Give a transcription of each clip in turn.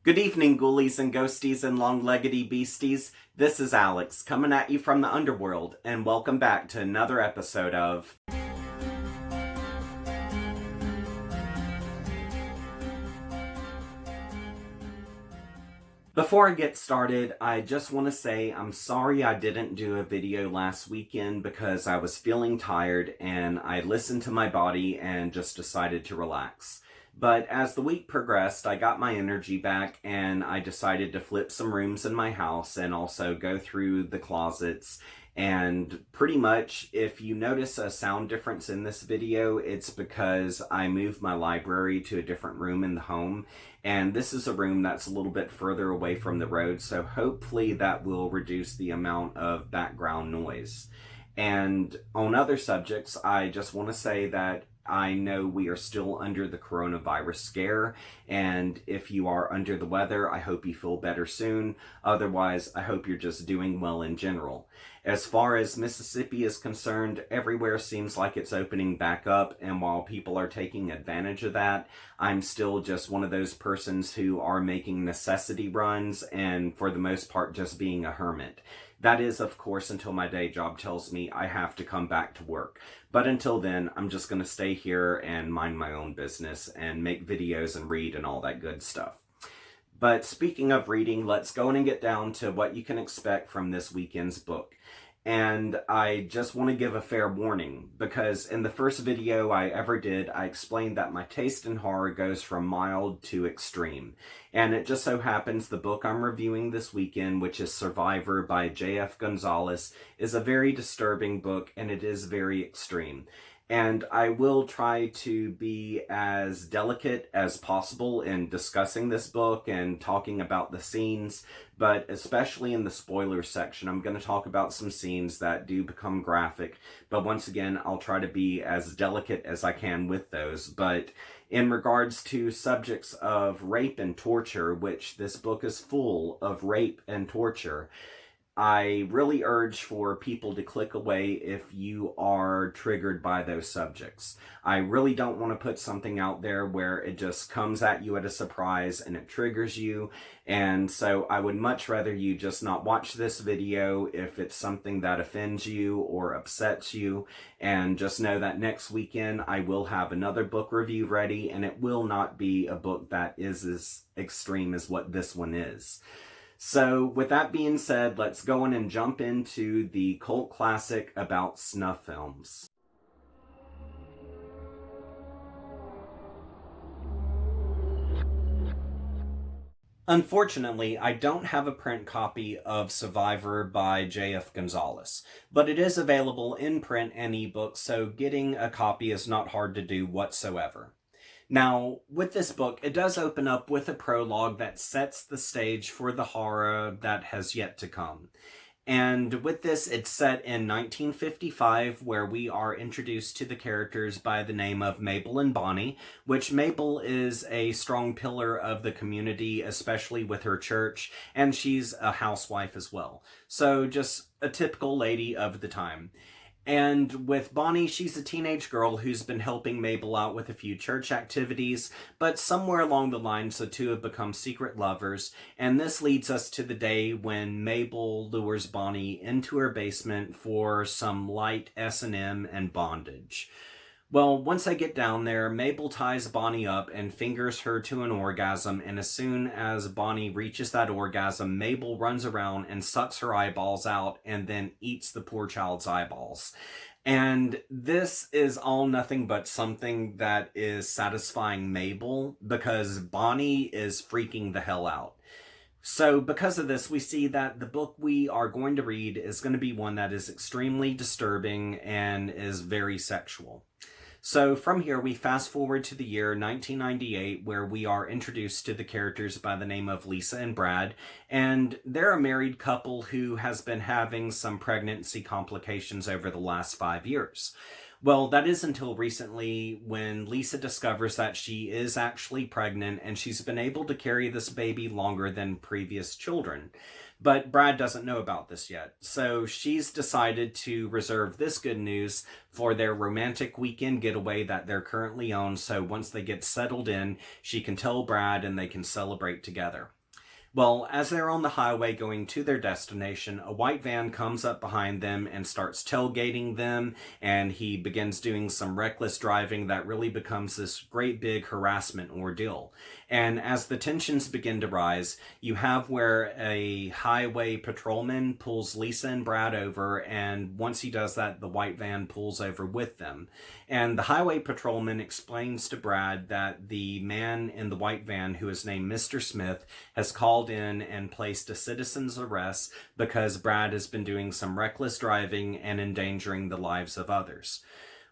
Good evening, ghoulies and ghosties and long-leggedy beasties. This is Alex, coming at you from the underworld, and welcome back to another episode of... Before I get started, I just want to say I'm sorry I didn't do a video last weekend because I was feeling tired and I listened to my body and just decided to relax. But as the week progressed, I got my energy back and I decided to flip some rooms in my house and also go through the closets. And pretty much, if you notice a sound difference in this video, it's because I moved my library to a different room in the home. And this is a room that's a little bit further away from the road, so hopefully that will reduce the amount of background noise. And on other subjects, I just want to say that I know we are still under the coronavirus scare, and if you are under the weather, I hope you feel better soon. Otherwise, I hope you're just doing well in general. As far as Mississippi is concerned, everywhere seems like it's opening back up, and while people are taking advantage of that, I'm still just one of those persons who are making necessity runs, and for the most part just being a hermit. That is, of course, until my day job tells me I have to come back to work. But until then, I'm just going to stay here and mind my own business and make videos and read and all that good stuff. But speaking of reading, let's go in and get down to what you can expect from this weekend's book. And I just want to give a fair warning, because in the first video I ever did, I explained that my taste in horror goes from mild to extreme. And it just so happens the book I'm reviewing this weekend, which is Survivor by J.F. Gonzales, is a very disturbing book, and it is very extreme. And I will try to be as delicate as possible in discussing this book and talking about the scenes, but especially in the spoiler section, I'm going to talk about some scenes that do become graphic. But once again, I'll try to be as delicate as I can with those. But in regards to subjects of rape and torture, which this book is full of rape and torture, I really urge for people to click away if you are triggered by those subjects. I really don't want to put something out there where it just comes at you at a surprise and it triggers you. And so I would much rather you just not watch this video if it's something that offends you or upsets you. And just know that next weekend I will have another book review ready, and it will not be a book that is as extreme as what this one is. So, with that being said, let's go in and jump into the cult classic about snuff films. Unfortunately, I don't have a print copy of Survivor by J.F. Gonzales, but it is available in print and ebook, so getting a copy is not hard to do whatsoever. Now, with this book, it does open up with a prologue that sets the stage for the horror that has yet to come. And with this, it's set in 1955, where we are introduced to the characters by the name of Mabel and Bonnie, which Mabel is a strong pillar of the community, especially with her church, and she's a housewife as well. So just a typical lady of the time. And with Bonnie, she's a teenage girl who's been helping Mabel out with a few church activities, but somewhere along the lines the two have become secret lovers, and this leads us to the day when Mabel lures Bonnie into her basement for some light S&M and bondage. Well, once I get down there, Mabel ties Bonnie up and fingers her to an orgasm, and as soon as Bonnie reaches that orgasm, Mabel runs around and sucks her eyeballs out and then eats the poor child's eyeballs. And this is all nothing but something that is satisfying Mabel, because Bonnie is freaking the hell out. So because of this, we see that the book we are going to read is going to be one that is extremely disturbing and is very sexual. So from here, we fast forward to the year 1998, where we are introduced to the characters by the name of Lisa and Brad, and they're a married couple who has been having some pregnancy complications over the last 5 years. Well, that is until recently when Lisa discovers that she is actually pregnant and she's been able to carry this baby longer than previous children. But Brad doesn't know about this yet, so she's decided to reserve this good news for their romantic weekend getaway that they're currently on, so once they get settled in, she can tell Brad and they can celebrate together. Well, as they're on the highway going to their destination, a white van comes up behind them and starts tailgating them, and he begins doing some reckless driving that really becomes this great big harassment ordeal. And as the tensions begin to rise, you have where a highway patrolman pulls Lisa and Brad over, and once he does that, the white van pulls over with them. And the highway patrolman explains to Brad that the man in the white van, who is named Mr. Smith, has called in and placed a citizen's arrest because Brad has been doing some reckless driving and endangering the lives of others.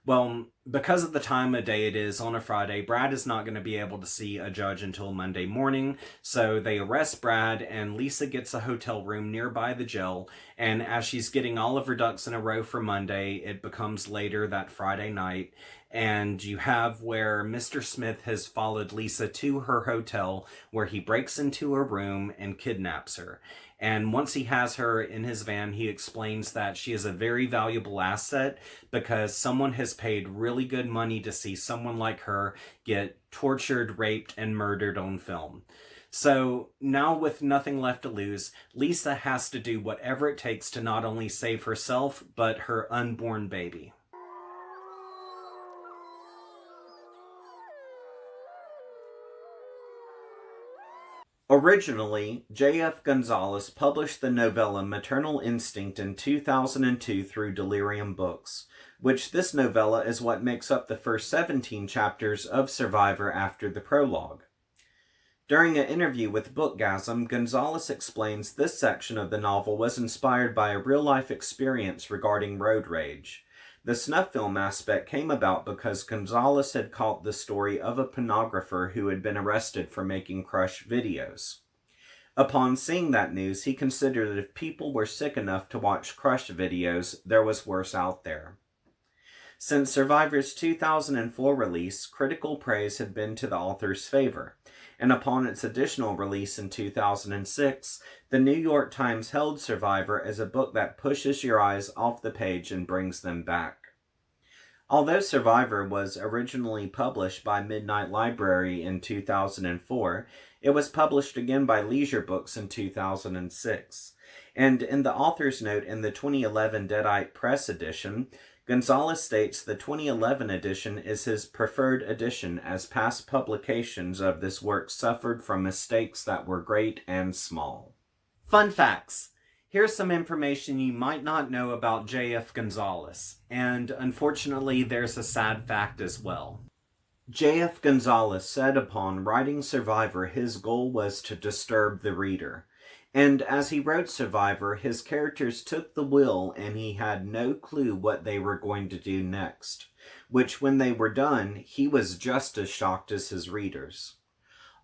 Well, because of the time of day it is on a Friday, Brad is not going to be able to see a judge until Monday morning, so they arrest Brad, and Lisa gets a hotel room nearby the jail, and as she's getting all of her ducks in a row for Monday, it becomes later that Friday night, and you have where Mr. Smith has followed Lisa to her hotel, where he breaks into her room and kidnaps her. And once he has her in his van, he explains that she is a very valuable asset because someone has paid really good money to see someone like her get tortured, raped, and murdered on film. So now, with nothing left to lose, Lisa has to do whatever it takes to not only save herself, but her unborn baby. Originally, J.F. Gonzales published the novella Maternal Instinct in 2002 through Delirium Books, which this novella is what makes up the first 17 chapters of Survivor after the prologue. During an interview with Bookgasm, Gonzales explains this section of the novel was inspired by a real-life experience regarding road rage. The snuff film aspect came about because Gonzales had caught the story of a pornographer who had been arrested for making crush videos. Upon seeing that news, he considered that if people were sick enough to watch crush videos, there was worse out there. Since Survivor's 2004 release, critical praise had been to the author's favor, and upon its additional release in 2006, the New York Times hailed Survivor as a book that pushes your eyes off the page and brings them back. Although Survivor was originally published by Midnight Library in 2004, it was published again by Leisure Books in 2006. And in the author's note in the 2011 Deadite Press edition, Gonzales states the 2011 edition is his preferred edition as past publications of this work suffered from mistakes that were great and small. Fun facts. Here's some information you might not know about J.F. Gonzales, and unfortunately there's a sad fact as well. J.F. Gonzales said upon writing Survivor his goal was to disturb the reader. And as he wrote Survivor, his characters took the wheel and he had no clue what they were going to do next, which when they were done, he was just as shocked as his readers.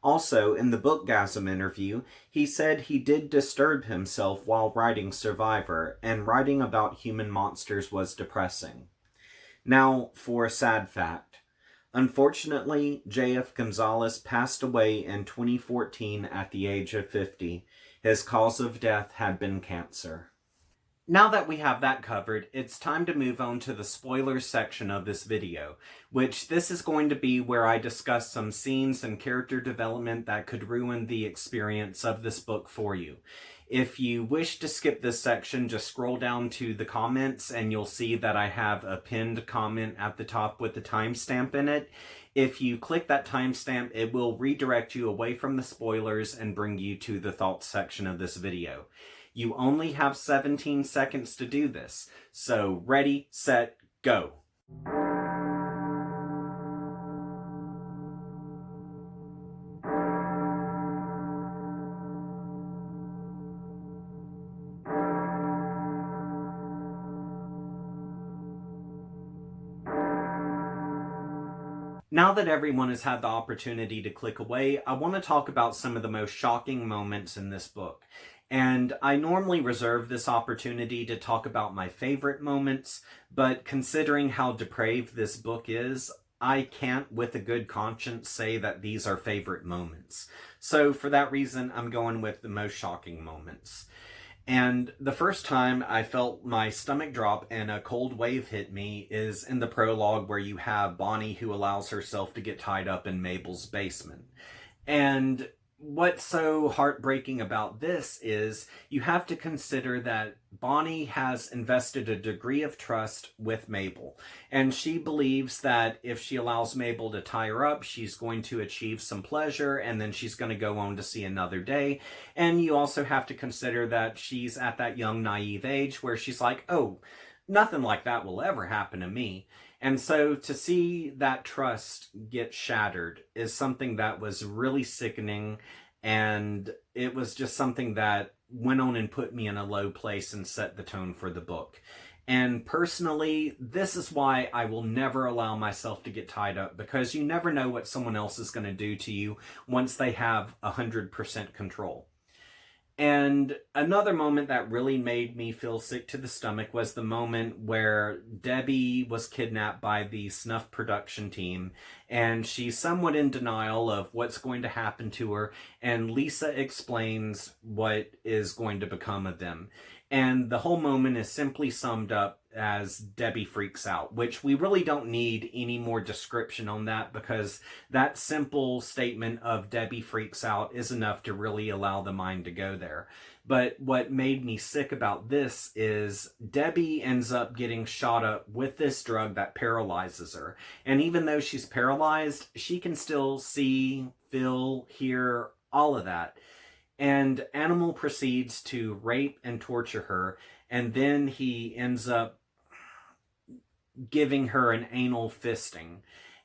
Also, in the Bookgasm interview, he said he did disturb himself while writing Survivor, and writing about human monsters was depressing. Now, for a sad fact. Unfortunately, J.F. Gonzales passed away in 2014 at the age of 50. His cause of death had been cancer. Now that we have that covered, it's time to move on to the spoilers section of this video, which this is going to be where I discuss some scenes and character development that could ruin the experience of this book for you. If you wish to skip this section, just scroll down to the comments and you'll see that I have a pinned comment at the top with the timestamp in it. If you click that timestamp, it will redirect you away from the spoilers and bring you to the thoughts section of this video. You only have 17 seconds to do this, so ready, set, go. Now that everyone has had the opportunity to click away, I want to talk about some of the most shocking moments in this book. And I normally reserve this opportunity to talk about my favorite moments, but considering how depraved this book is, I can't with a good conscience say that these are favorite moments. So for that reason, I'm going with the most shocking moments. And the first time I felt my stomach drop and a cold wave hit me is in the prologue where you have Bonnie who allows herself to get tied up in Mabel's basement. And what's so heartbreaking about this is you have to consider that Bonnie has invested a degree of trust with Mabel. And she believes that if she allows Mabel to tie her up, she's going to achieve some pleasure and then she's going to go on to see another day. And you also have to consider that she's at that young, naive age where she's like, oh, nothing like that will ever happen to me. And so to see that trust get shattered is something that was really sickening, and it was just something that went on and put me in a low place and set the tone for the book. And personally, this is why I will never allow myself to get tied up, because you never know what someone else is going to do to you once they have 100% control. And another moment that really made me feel sick to the stomach was the moment where Debbie was kidnapped by the snuff production team, and she's somewhat in denial of what's going to happen to her, and Lisa explains what is going to become of them. And the whole moment is simply summed up as Debbie freaks out, which we really don't need any more description on that, because that simple statement of Debbie freaks out is enough to really allow the mind to go there. But what made me sick about this is Debbie ends up getting shot up with this drug that paralyzes her. And even though she's paralyzed, she can still see, feel, hear, all of that. And Animal proceeds to rape and torture her, and then he ends up giving her an anal fisting.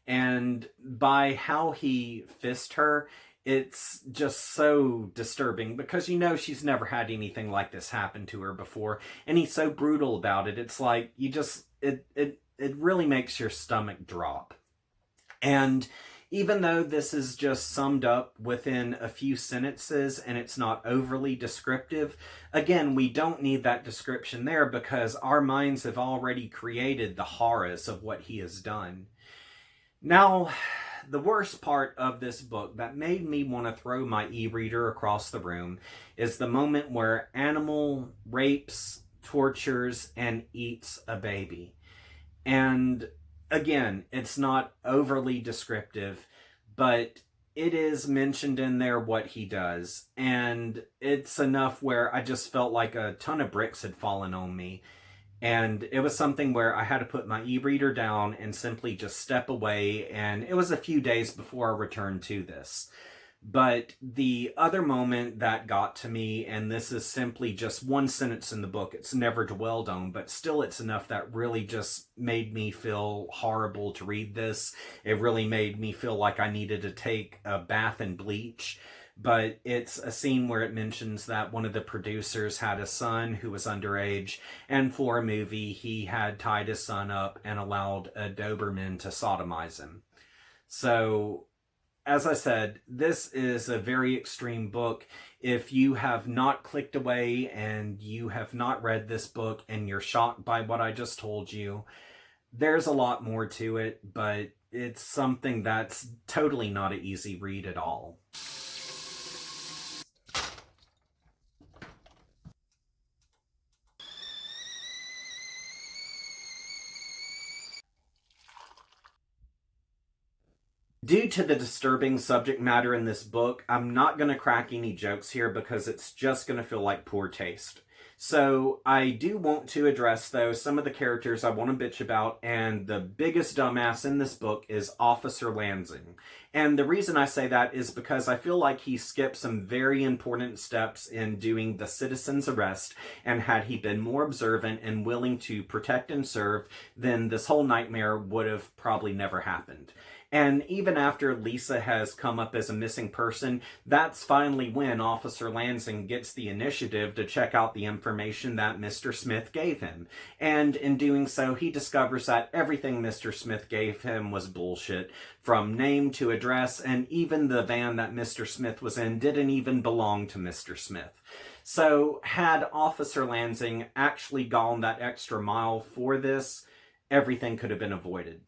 And by how he fist her, it's just so disturbing, because you know she's never had anything like this happen to her before, and he's so brutal about it. It's like you just it really makes your stomach drop. And even though this is just summed up within a few sentences and it's not overly descriptive, again, we don't need that description there because our minds have already created the horrors of what he has done. Now, the worst part of this book that made me want to throw my e-reader across the room is the moment where Animal rapes, tortures, and eats a baby. And again, it's not overly descriptive, but it is mentioned in there what he does. And it's enough where I just felt like a ton of bricks had fallen on me. And it was something where I had to put my e-reader down and simply just step away. And it was a few days before I returned to this. But the other moment that got to me, and this is simply just one sentence in the book, it's never dwelled on, but still it's enough that really just made me feel horrible to read this. It really made me feel like I needed to take a bath in bleach. But it's a scene where it mentions that one of the producers had a son who was underage, and for a movie he had tied his son up and allowed a Doberman to sodomize him. So, as I said, this is a very extreme book. If you have not clicked away and you have not read this book and you're shocked by what I just told you, there's a lot more to it, but it's something that's totally not an easy read at all. Due to the disturbing subject matter in this book, I'm not going to crack any jokes here because it's just going to feel like poor taste. So I do want to address, though, some of the characters I want to bitch about, and the biggest dumbass in this book is Officer Lansing. And the reason I say that is because I feel like he skipped some very important steps in doing the citizen's arrest, and had he been more observant and willing to protect and serve, then this whole nightmare would have probably never happened. And even after Lisa has come up as a missing person, that's finally when Officer Lansing gets the initiative to check out the information that Mr. Smith gave him. And in doing so, he discovers that everything Mr. Smith gave him was bullshit, from name to address, and even the van that Mr. Smith was in didn't even belong to Mr. Smith. So, had Officer Lansing actually gone that extra mile for this, everything could have been avoided.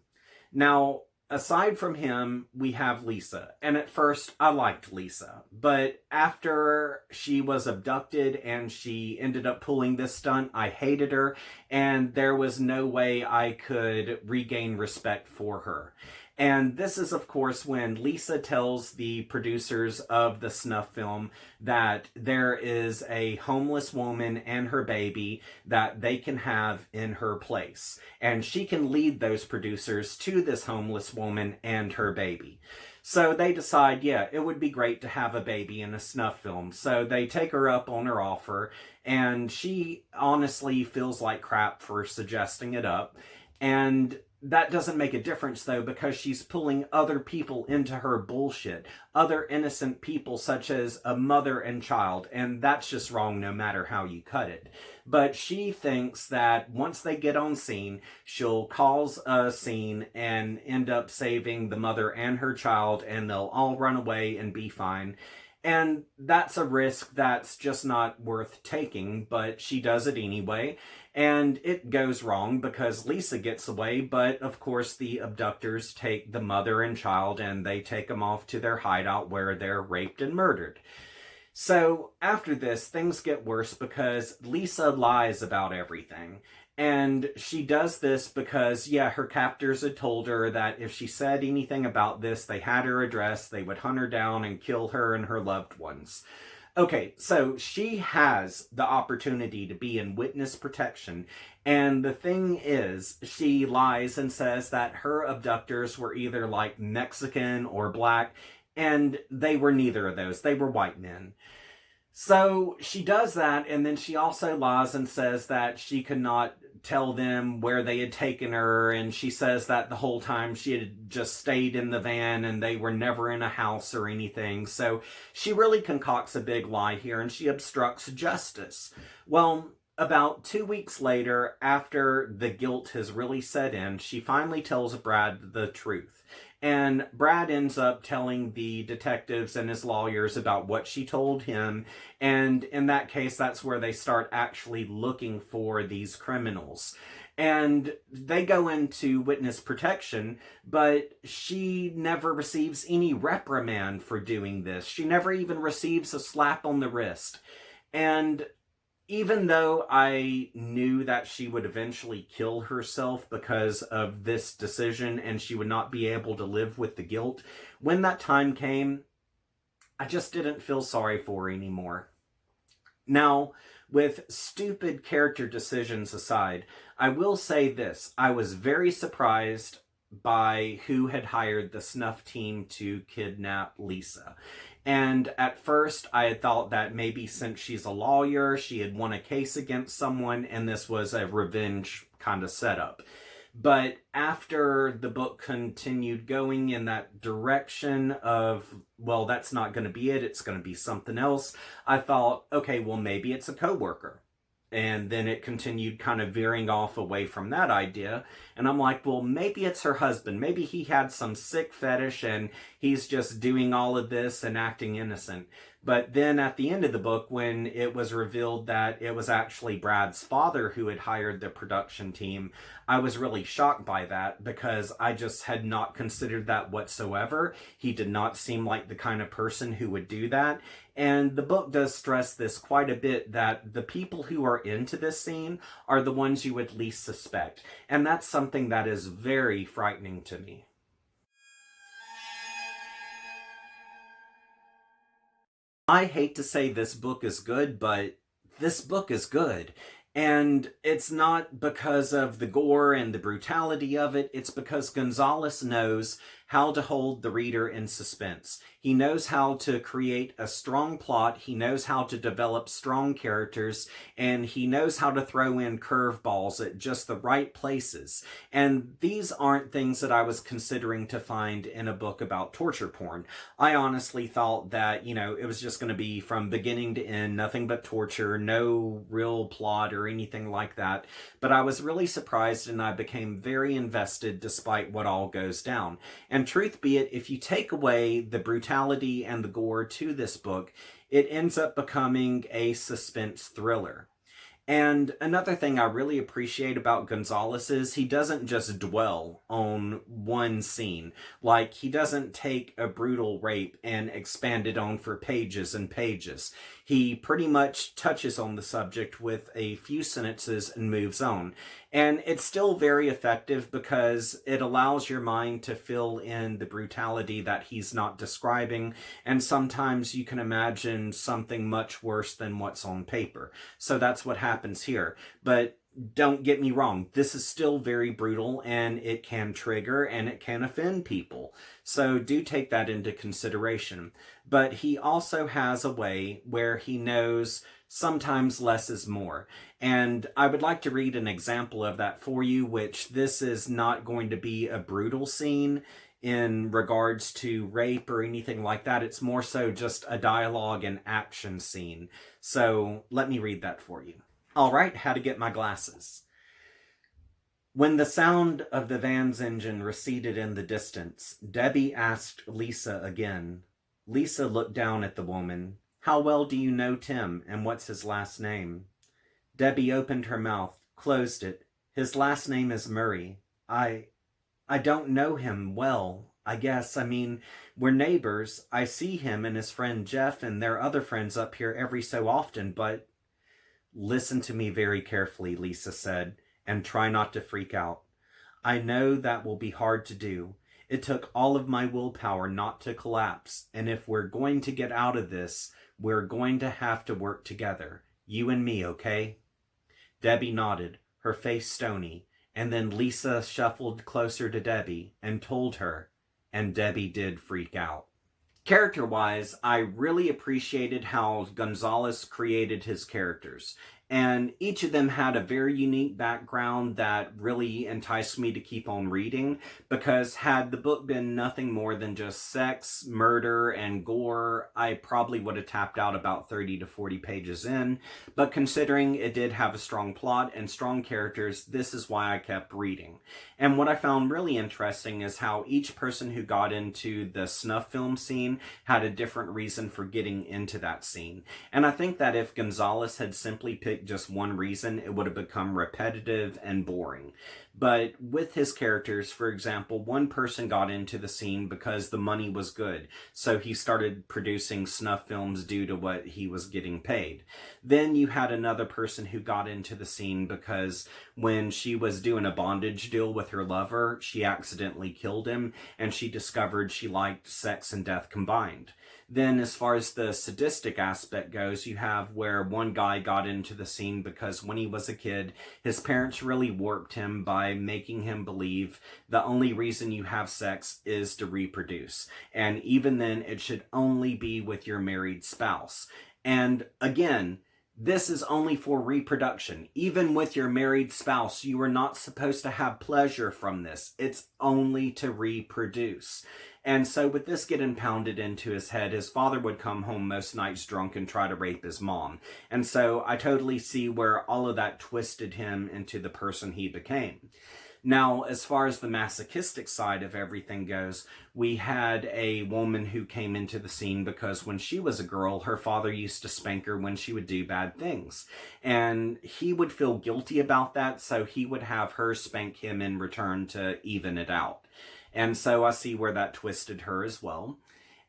Now, aside from him, we have Lisa. And at first, I liked Lisa. But after she was abducted and she ended up pulling this stunt, I hated her. And there was no way I could regain respect for her. And this is, of course, when Lisa tells the producers of the snuff film that there is a homeless woman and her baby that they can have in her place. And she can lead those producers to this homeless woman and her baby. So they decide, yeah, it would be great to have a baby in a snuff film. So they take her up on her offer, and she honestly feels like crap for suggesting it up. And that doesn't make a difference, though, because she's pulling other people into her bullshit. Other innocent people, such as a mother and child. And that's just wrong no matter how you cut it. But she thinks that once they get on scene, she'll cause a scene and end up saving the mother and her child, and they'll all run away and be fine. And that's a risk that's just not worth taking, but she does it anyway. And it goes wrong because Lisa gets away, but of course the abductors take the mother and child and they take them off to their hideout where they're raped and murdered. So after this, things get worse because Lisa lies about everything. And she does this because, yeah, her captors had told her that if she said anything about this, they had her address, they would hunt her down and kill her and her loved ones. Okay, so she has the opportunity to be in witness protection, and the thing is, she lies and says that her abductors were either like Mexican or black, and they were neither of those. They were white men. So she does that, and then she also lies and says that she could not tell them where they had taken her, and she says that the whole time she had just stayed in the van and they were never in a house or anything. So she really concocts a big lie here, and she obstructs justice. Well, about 2 weeks later, after the guilt has really set in, she finally tells Brad the truth. And Brad ends up telling the detectives and his lawyers about what she told him. And in that case, that's where they start actually looking for these criminals. And they go into witness protection, but she never receives any reprimand for doing this. She never even receives a slap on the wrist. And even though I knew that she would eventually kill herself because of this decision and she would not be able to live with the guilt, when that time came, I just didn't feel sorry for her anymore. Now, with stupid character decisions aside, I will say this. I was very surprised by who had hired the snuff team to kidnap Lisa. And at first, I had thought that maybe since she's a lawyer, she had won a case against someone, and this was a revenge kind of setup. But after the book continued going in that direction of, well, that's not going to be it, it's going to be something else, I thought, okay, well, maybe it's a coworker. And then it continued kind of veering off away from that idea. And I'm like, well, maybe it's her husband. Maybe he had some sick fetish and he's just doing all of this and acting innocent. But then at the end of the book, when it was revealed that it was actually Brad's father who had hired the production team, I was really shocked by that because I just had not considered that whatsoever. He did not seem like the kind of person who would do that. And the book does stress this quite a bit, that the people who are into this scene are the ones you would least suspect. And that's something that is very frightening to me. I hate to say this book is good, but this book is good. And it's not because of the gore and the brutality of it. It's because Gonzales knows how to hold the reader in suspense. He knows how to create a strong plot, he knows how to develop strong characters, and he knows how to throw in curveballs at just the right places. And these aren't things that I was considering to find in a book about torture porn. I honestly thought that, it was just going to be from beginning to end, nothing but torture, no real plot or anything like that. But I was really surprised, and I became very invested despite what all goes down. And truth be it, if you take away the brutality and the gore to this book, it ends up becoming a suspense thriller. And another thing I really appreciate about Gonzales is he doesn't just dwell on one scene. Like, he doesn't take a brutal rape and expand it on for pages and pages. He pretty much touches on the subject with a few sentences and moves on. And it's still very effective because it allows your mind to fill in the brutality that he's not describing. And sometimes you can imagine something much worse than what's on paper. So that's what happens here. But don't get me wrong, this is still very brutal, and it can trigger and it can offend people. So do take that into consideration. But he also has a way where he knows sometimes less is more. And I would like to read an example of that for you, which this is not going to be a brutal scene in regards to rape or anything like that. It's more so just a dialogue and action scene. So let me read that for you. All right, how to get my glasses. When the sound of the van's engine receded in the distance, Debbie asked Lisa again. Lisa looked down at the woman. How well do you know Tim, and what's his last name? Debbie opened her mouth, closed it. His last name is Murray. I don't know him well, I guess. I mean, we're neighbors. I see him and his friend Jeff and their other friends up here every so often, but... Listen to me very carefully, Lisa said, and try not to freak out. I know that will be hard to do. It took all of my willpower not to collapse, and if we're going to get out of this, we're going to have to work together. You and me, okay? Debbie nodded, her face stony, and then Lisa shuffled closer to Debbie and told her, and Debbie did freak out. Character-wise, I really appreciated how Gonzales created his characters. And each of them had a very unique background that really enticed me to keep on reading, because had the book been nothing more than just sex, murder, and gore, I probably would have tapped out about 30 to 40 pages in. But considering it did have a strong plot and strong characters, this is why I kept reading. And what I found really interesting is how each person who got into the snuff film scene had a different reason for getting into that scene. And I think that if Gonzales had simply picked just one reason, it would have become repetitive and boring. But with his characters, for example, one person got into the scene because the money was good, so he started producing snuff films due to what he was getting paid. Then you had another person who got into the scene because when she was doing a bondage deal with her lover, she accidentally killed him, and she discovered she liked sex and death combined. Then as far as the sadistic aspect goes, you have where one guy got into the scene because when he was a kid, his parents really warped him by making him believe the only reason you have sex is to reproduce. And even then, it should only be with your married spouse. And again, this is only for reproduction. Even with your married spouse, you are not supposed to have pleasure from this. It's only to reproduce. And so with this getting pounded into his head, his father would come home most nights drunk and try to rape his mom. And so I totally see where all of that twisted him into the person he became. Now, as far as the masochistic side of everything goes, we had a woman who came into the scene because when she was a girl, her father used to spank her when she would do bad things. And he would feel guilty about that, so he would have her spank him in return to even it out. And so I see where that twisted her as well.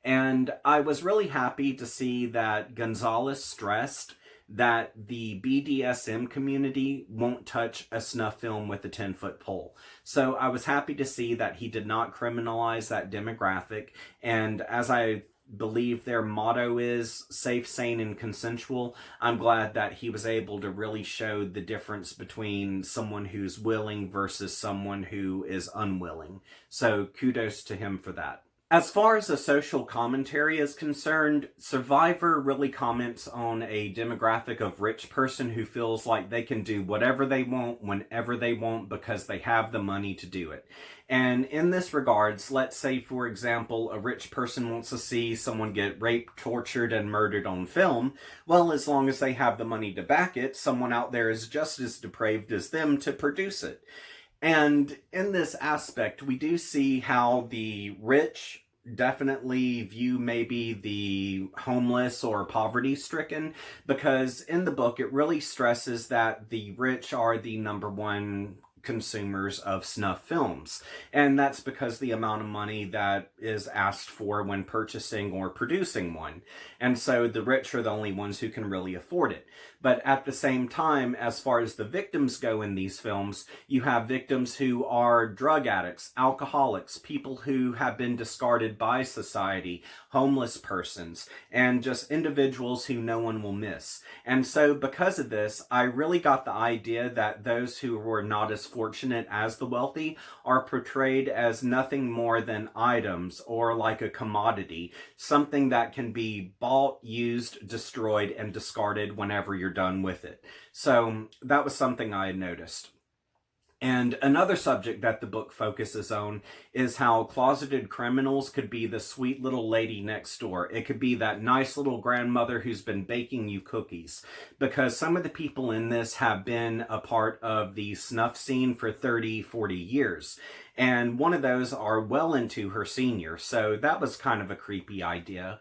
And I was really happy to see that Gonzales stressed that the BDSM community won't touch a snuff film with a 10-foot pole. So I was happy to see that he did not criminalize that demographic. And as I believe their motto is safe, sane, and consensual. I'm glad that he was able to really show the difference between someone who's willing versus someone who is unwilling. So kudos to him for that. As far as the social commentary is concerned, Survivor really comments on a demographic of rich person who feels like they can do whatever they want, whenever they want, because they have the money to do it. And in this regards, let's say, for example, a rich person wants to see someone get raped, tortured, and murdered on film. Well, as long as they have the money to back it, someone out there is just as depraved as them to produce it. And in this aspect, we do see how the rich definitely view maybe the homeless or poverty-stricken, because in the book it really stresses that the rich are the number one consumers of snuff films, and that's because the amount of money that is asked for when purchasing or producing one, and so the rich are the only ones who can really afford it. But at the same time, as far as the victims go in these films, you have victims who are drug addicts, alcoholics, people who have been discarded by society, homeless persons, and just individuals who no one will miss. And so because of this, I really got the idea that those who were not as fortunate as the wealthy are portrayed as nothing more than items, or like a commodity, something that can be bought, used, destroyed, and discarded whenever you're done with it. So that was something I had noticed. And another subject that the book focuses on is how closeted criminals could be the sweet little lady next door. It could be that nice little grandmother who's been baking you cookies. Because some of the people in this have been a part of the snuff scene for 30, 40 years. And one of those are well into her senior. So that was kind of a creepy idea.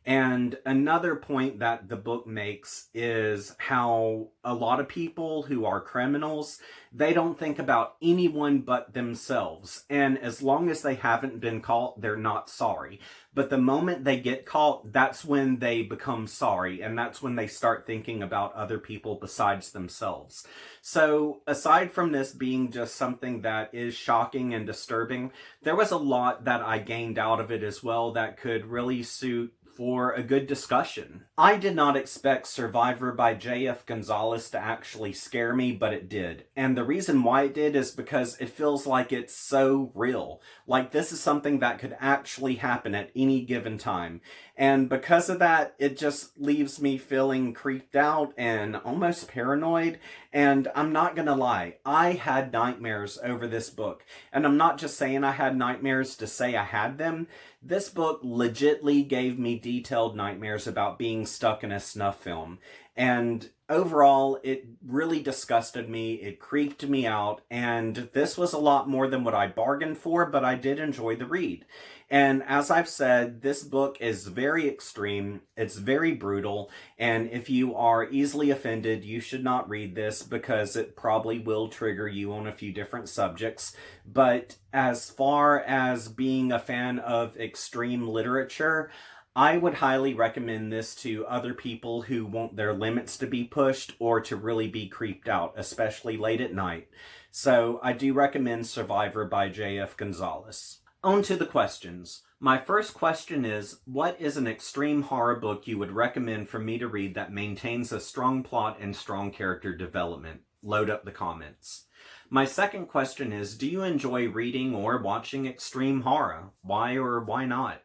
And another point that the book makes is how a lot of people who are criminals, they don't think about anyone but themselves. And as long as they haven't been caught, they're not sorry. But the moment they get caught, that's when they become sorry. And that's when they start thinking about other people besides themselves. So aside from this being just something that is shocking and disturbing, there was a lot that I gained out of it as well that could really suit for a good discussion. I did not expect Survivor by J.F. Gonzales to actually scare me, but it did. And the reason why it did is because it feels like it's so real. Like this is something that could actually happen at any given time. And because of that, it just leaves me feeling creeped out and almost paranoid. And I'm not gonna lie, I had nightmares over this book. And I'm not just saying I had nightmares to say I had them. This book legitly gave me detailed nightmares about being stuck in a snuff film. And overall, it really disgusted me, it creeped me out, and this was a lot more than what I bargained for, but I did enjoy the read. And as I've said, this book is very extreme, it's very brutal, and if you are easily offended, you should not read this because it probably will trigger you on a few different subjects. But as far as being a fan of extreme literature, I would highly recommend this to other people who want their limits to be pushed or to really be creeped out, especially late at night. So I do recommend Survivor by J.F. Gonzales. On to the questions. My first question is, what is an extreme horror book you would recommend for me to read that maintains a strong plot and strong character development? Load up the comments. My second question is, do you enjoy reading or watching extreme horror? Why or why not?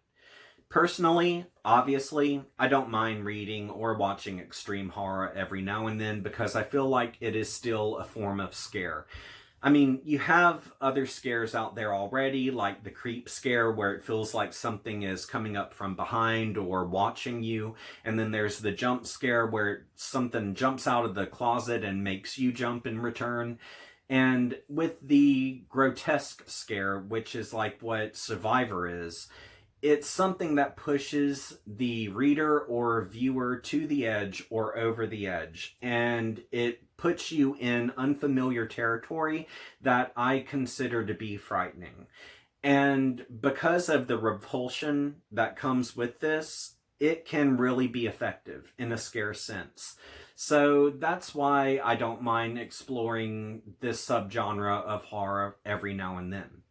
Personally, obviously, I don't mind reading or watching extreme horror every now and then because I feel like it is still a form of scare. I mean, you have other scares out there already, like the creep scare where it feels like something is coming up from behind or watching you. And then there's the jump scare where something jumps out of the closet and makes you jump in return. And with the grotesque scare, which is like what Survivor is, it's something that pushes the reader or viewer to the edge or over the edge. And it puts you in unfamiliar territory that I consider to be frightening. And because of the repulsion that comes with this, it can really be effective in a scare sense. So that's why I don't mind exploring this subgenre of horror every now and then.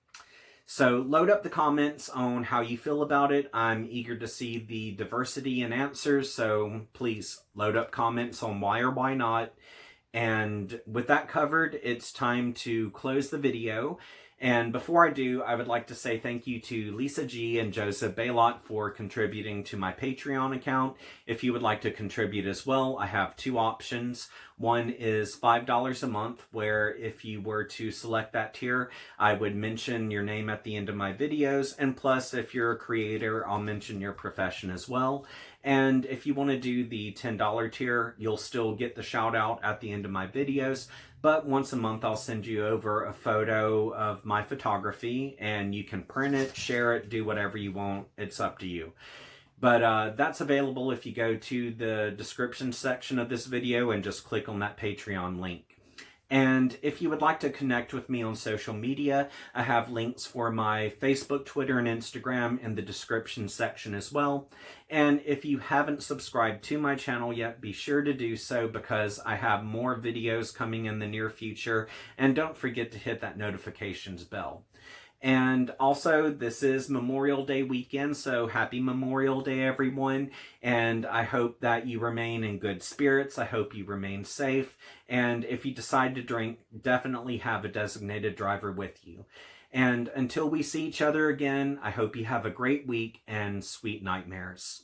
So load up the comments on how you feel about it. I'm eager to see the diversity in answers, so please load up comments on why or why not. And with that covered, it's time to close the video. And before I do, I would like to say thank you to Lisa G and Joseph Baylot for contributing to my Patreon account. If you would like to contribute as well, I have two options. One is $5 a month, where if you were to select that tier, I would mention your name at the end of my videos. And plus, if you're a creator, I'll mention your profession as well. And if you want to do the $10 tier, you'll still get the shout out at the end of my videos. But once a month, I'll send you over a photo of my photography, and you can print it, share it, do whatever you want. It's up to you. But that's available if you go to the description section of this video and just click on that Patreon link. And if you would like to connect with me on social media, I have links for my Facebook, Twitter, and Instagram in the description section as well. And if you haven't subscribed to my channel yet, be sure to do so, because I have more videos coming in the near future. And don't forget to hit that notifications bell. And also, this is Memorial Day weekend, so happy Memorial Day, everyone. And I hope that you remain in good spirits. I hope you remain safe. And if you decide to drink, definitely have a designated driver with you. And until we see each other again, I hope you have a great week and sweet nightmares.